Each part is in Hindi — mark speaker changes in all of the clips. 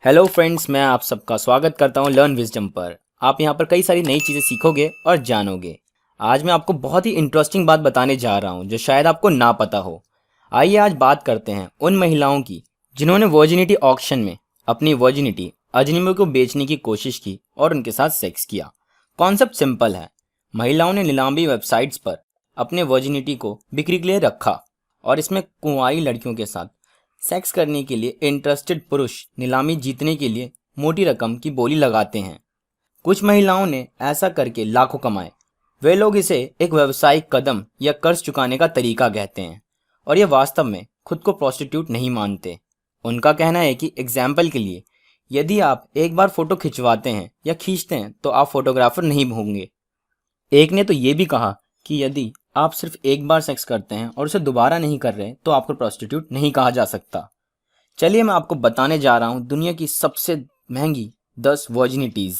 Speaker 1: हेलो फ्रेंड्स, मैं आप सबका स्वागत करता हूं लर्न विजडम पर। आप यहां पर कई सारी नई चीज़ें सीखोगे और जानोगे। आज मैं आपको बहुत ही इंटरेस्टिंग बात बताने जा रहा हूं जो शायद आपको ना पता हो। आइए आज बात करते हैं उन महिलाओं की जिन्होंने वर्जिनिटी ऑक्शन में अपनी वर्जिनिटी अजनबियों को बेचने की कोशिश की और उनके साथ सेक्स किया। कॉन्सेप्ट सिंपल है। महिलाओं ने नीलामी वेबसाइट्स पर अपने वर्जिनिटी को बिक्री के लिए रखा और इसमें कुंवारी लड़कियों के साथ सेक्स करने के लिए इंटरेस्टेड पुरुष नीलामी जीतने के लिए मोटी रकम की बोली लगाते हैं। कुछ महिलाओं ने ऐसा करके लाखों कमाए। वे लोग इसे एक व्यावसायिक कदम या कर्ज चुकाने का तरीका कहते हैं और ये वास्तव में खुद को प्रोस्टिट्यूट नहीं मानते। उनका कहना है कि एग्जाम्पल के लिए यदि आप एक बार फोटो खिंचवाते हैं या खींचते हैं तो आप फोटोग्राफर नहीं होंगे। एक ने तो ये भी कहा कि यदि आप सिर्फ एक बार सेक्स करते हैं और उसे दोबारा नहीं कर रहे तो आपको प्रोस्टिट्यूट नहीं कहा जा सकता। चलिए मैं आपको बताने जा रहा हूं दुनिया की सबसे महंगी 10 वर्जिनिटीज।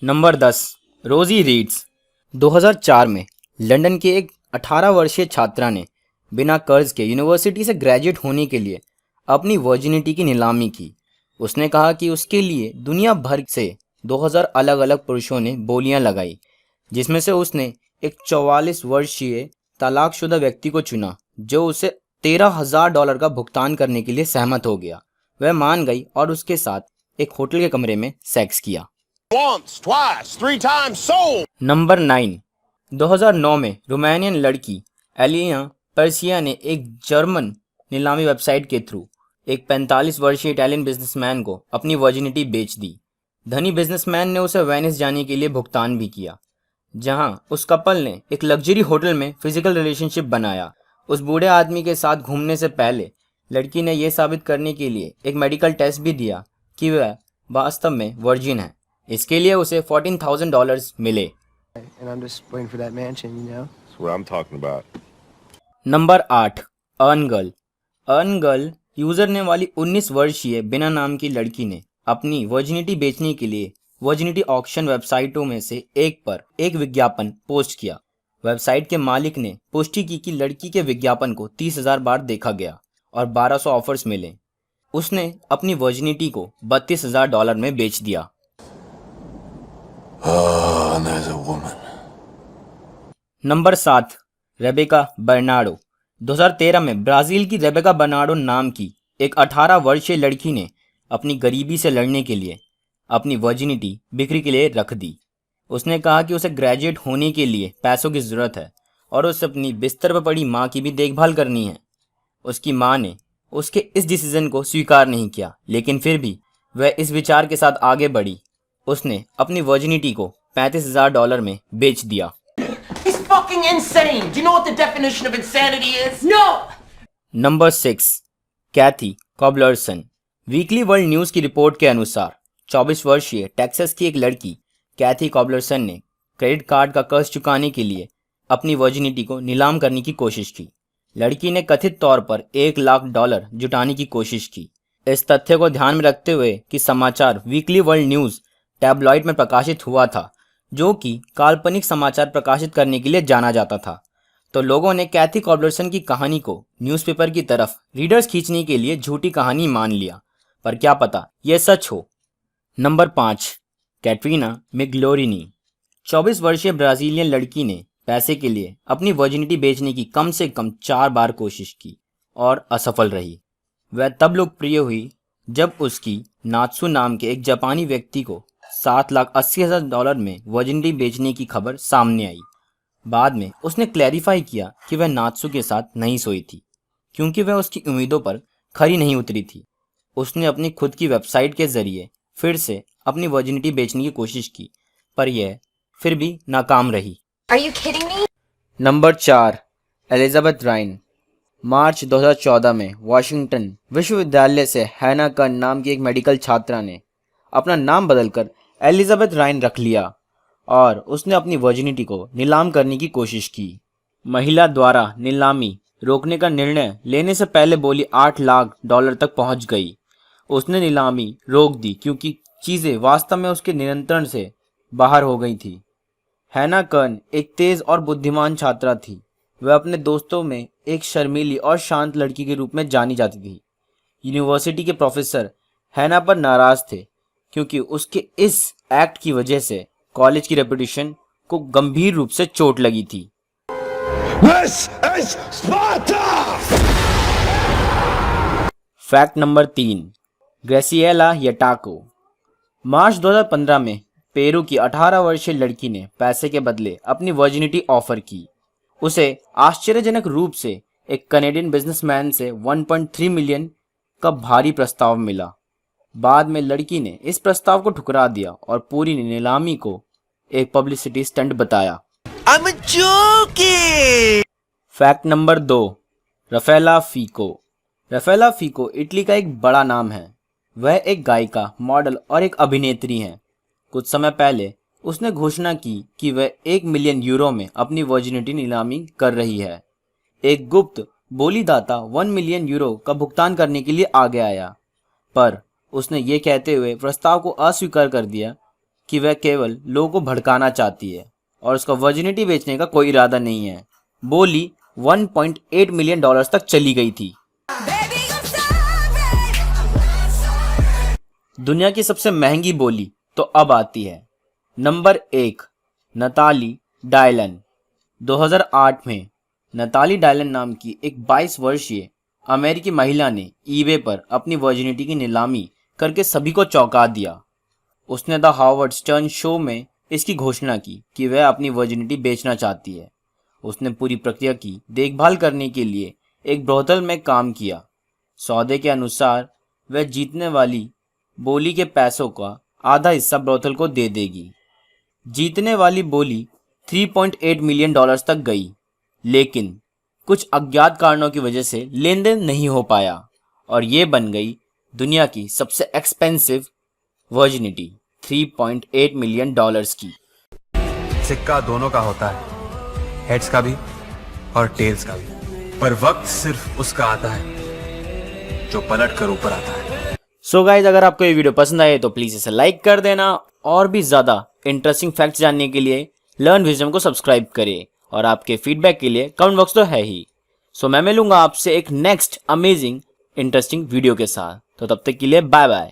Speaker 1: नंबर 10, रोजी रीड्स। 2004 में लंदन के एक 18 वर्षीय छात्रा ने बिना कर्ज के यूनिवर्सिटी से ग्रेजुएट होने के लिए अपनी वर्जिनिटी की नीलामी की। उसने कहा कि उसके लिए दुनिया भर से 2000 अलग अलग पुरुषों ने बोलियां लगाई, जिसमें से उसने एक 44 वर्षीय तलाकशुदा व्यक्ति को चुना जो उसे $13,000 का भुगतान करने के लिए सहमत हो गया। वह मान गई और उसके साथ एक होटल के कमरे में सेक्स किया।
Speaker 2: Once, twice, 3 times sold.
Speaker 1: Number 9, 2009 में रोमानियन लड़की एलिना पर्सिया ने एक जर्मन नीलामी वेबसाइट के थ्रू एक 45 वर्षीय इटालियन बिजनेसमैन को अपनी वर्जिनिटी बेच दी। धनी बिजनेसमैन ने उसे वेनिस जाने के लिए भुगतान भी किया, जहां उस कपल ने एक लग्जरी होटल में फिजिकल रिलेशनशिप बनाया। उस बूढ़े आदमी के साथ घूमने से पहले लड़की ने यह साबित करने के लिए एक मेडिकल टेस्ट भी दिया कि वह वास्तव में वर्जिन है। इसके लिए उसे $14,000 मिले।
Speaker 3: And I'm just waiting for that mansion, you know?
Speaker 2: That's what I'm talking about.
Speaker 1: Number 8, earn girl. Earn girl user ने वाली 19 वर्षीय बिना नाम की लड़की ने अपनी वर्जिनिटी बेचने के लिए वर्जिनिटी ऑक्शन वेबसाइटों में से एक पर एक विज्ञापन पोस्ट किया। वेबसाइट के मालिक ने पुष्टि की कि लड़की के विज्ञापन को 30,000 बार देखा गया और 1200 ऑफर्स मिले। उसने अपनी वर्जिनिटी को $32,000 में बेच दिया।
Speaker 2: Oh, and there's a woman.
Speaker 1: Number 7, Rebecca Bernardo. 2013 में ब्राजील की रेबेका बर्नार्डो नाम की एक 18 वर्षीय लड़की ने अपनी गरीबी से लड़ने के लिए अपनी वर्जिनिटी बिक्री के लिए रख दी। उसने कहा कि उसे ग्रेजुएट होने के लिए पैसों की ज़रूरत है और उसे अपनी बिस्तर पर पड़ी माँ की भी देखभाल करनी है। उसकी माँ ने उसके इस डिसीजन को स्वीकार नहीं किया, लेकिन फिर भी वह इस विचार के साथ आगे बढ़ी। उसने अपनी वर्जिनिटी को $35,000 में बेच दिया।
Speaker 4: He's fucking insane. Do you know what the definition of insanity is? No!
Speaker 1: Number 6, Kathy Cobblerson. Weekly world news की रिपोर्ट के अनुसार 24 वर्षीय टेक्सास की एक लड़की कैथी कॉबलरसन ने क्रेडिट कार्ड का कर्ज चुकाने के लिए अपनी वर्जिनिटी को नीलाम करने की कोशिश की। लड़की ने कथित तौर पर $1,00,000 जुटाने की कोशिश की। इस तथ्य को ध्यान में रखते हुए कि समाचार वीकली वर्ल्ड न्यूज़ टैबलॉइड में प्रकाशित हुआ था, जो कि काल्पनिक समाचार प्रकाशित करने के लिए जाना जाता था, तो लोगों ने कैथी कॉबलरसन की कहानी को न्यूज़पेपर की तरफ रीडर्स खींचने के लिए झूठी कहानी मान लिया, पर क्या पता यह सच हो। नंबर 5, कैटरीना मिग्लोरिनी। 24 वर्षीय ब्राज़ीलियन लड़की ने पैसे के लिए अपनी वर्जिनिटी बेचने की कम से कम 4 बार कोशिश की और असफल रही। वह तब लोकप्रिय हुई जब उसकी नात्सु नाम के एक जापानी व्यक्ति को $7,80,000 में वर्जिनिटी बेचने की खबर सामने आई। बाद में उसने क्लैरिफाई किया कि वह नात्सु के साथ नहीं सोई थी, क्योंकि वह उसकी उम्मीदों पर खरी नहीं उतरी थी। उसने अपनी खुद की वेबसाइट के जरिए फिर से अपनी वर्जिनिटी बेचने की कोशिश की, पर यह फिर भी नाकाम रही।
Speaker 5: Are you kidding me?
Speaker 1: Number 4, Elizabeth Rhine. मार्च 2014 में वाशिंगटन विश्वविद्यालय से हैना कर्न नाम की एक मेडिकल छात्रा ने अपना नाम बदलकर एलिजाबेथ राइन रख लिया और उसने अपनी वर्जिनिटी को नीलाम करने की कोशिश की। महिला द्वारा नीलामी रोकने का निर्णय लेने से पहले बोली $8,00,000 तक पहुंच गई। उसने नीलामी रोक दी क्योंकि चीज़ें वास्तव में उसके नियंत्रण से बाहर हो गई थी। हैना कर्न एक तेज़ और बुद्धिमान छात्रा थी। वह अपने दोस्तों में एक शर्मीली और शांत लड़की के रूप में जानी जाती थी। यूनिवर्सिटी के प्रोफेसर हैना पर नाराज थे क्योंकि उसके इस एक्ट की वजह से कॉलेज की रेपुटेशन को गंभीर रूप से चोट लगी थी।
Speaker 2: This is Sparta!
Speaker 1: Fact number 3, ग्रेसिएला यटाको। मार्च 2015 में पेरू की 18 वर्षीय लड़की ने पैसे के बदले अपनी वर्जिनिटी ऑफर की। उसे आश्चर्यजनक रूप से एक कनेडियन बिजनेसमैन से 1.3 मिलियन का भारी प्रस्ताव मिला। बाद में लड़की ने इस प्रस्ताव को ठुकरा दिया और पूरी नीलामी को एक पब्लिसिटी स्टंट बताया।
Speaker 5: I'm joking!
Speaker 1: Fact number 2, Raffaella Fico. Raffaella Fico Italy का एक बड़ा नाम है। वह एक गायिका, मॉडल और एक अभिनेत्री हैं। कुछ समय पहले उसने घोषणा की कि वह 1 मिलियन यूरो में अपनी वर्जिनिटी नीलामी कर रही है। एक गुप्त बोलीदाता 1 मिलियन यूरो का भुगतान करने के लिए आगे आया, पर उसने ये कहते हुए प्रस्ताव को अस्वीकार कर दिया कि वह केवल लोगों को भड़काना चाहती है और उसका वर्जिनिटी बेचने का कोई इरादा नहीं है। बोली 1.8 मिलियन डॉलर्स तक चली गई थी। दुनिया की सबसे महंगी बोली तो अब आती है। Number 1, Natalie Dylan. 2008 में नताली डायलन नाम की एक 22 वर्षीय अमेरिकी महिला ने ईबे पर अपनी वर्जिनिटी की नीलामी करके सभी को चौंका दिया। उसने द हॉवर्ड स्टर्न शो में इसकी घोषणा की कि वह अपनी वर्जिनिटी बेचना चाहती है। उसने पूरी प्रक्रिया की देखभाल करने के लिए एक ब्रोथल में काम किया। सौदे के अनुसार वह जीतने वाली बोली के पैसों का आधा हिस्सा ब्रोथल को दे देगी। जीतने वाली बोली 3.8 मिलियन डॉलर्स तक गई, लेकिन कुछ अज्ञात कारणों की वजह से लेन देन नहीं हो पाया और ये बन गई दुनिया की सबसे एक्सपेंसिव वर्जिनिटी 3.8 मिलियन डॉलर्स की।
Speaker 6: सिक्का दोनों का होता है, हेड्स का भी और टेल्स का भी, पर वक्त सिर्फ उसका आता है जो पलट कर ऊपर आता है।
Speaker 1: सो गाइज, अगर आपको ये वीडियो पसंद आए तो प्लीज़ इसे लाइक कर देना और भी ज़्यादा इंटरेस्टिंग फैक्ट्स जानने के लिए लर्न विजडम को सब्सक्राइब करिए और आपके फीडबैक के लिए कमेंट बॉक्स तो है ही। सो मैं मिलूंगा आपसे एक नेक्स्ट अमेजिंग इंटरेस्टिंग वीडियो के साथ। तो तब तक के लिए बाय बाय।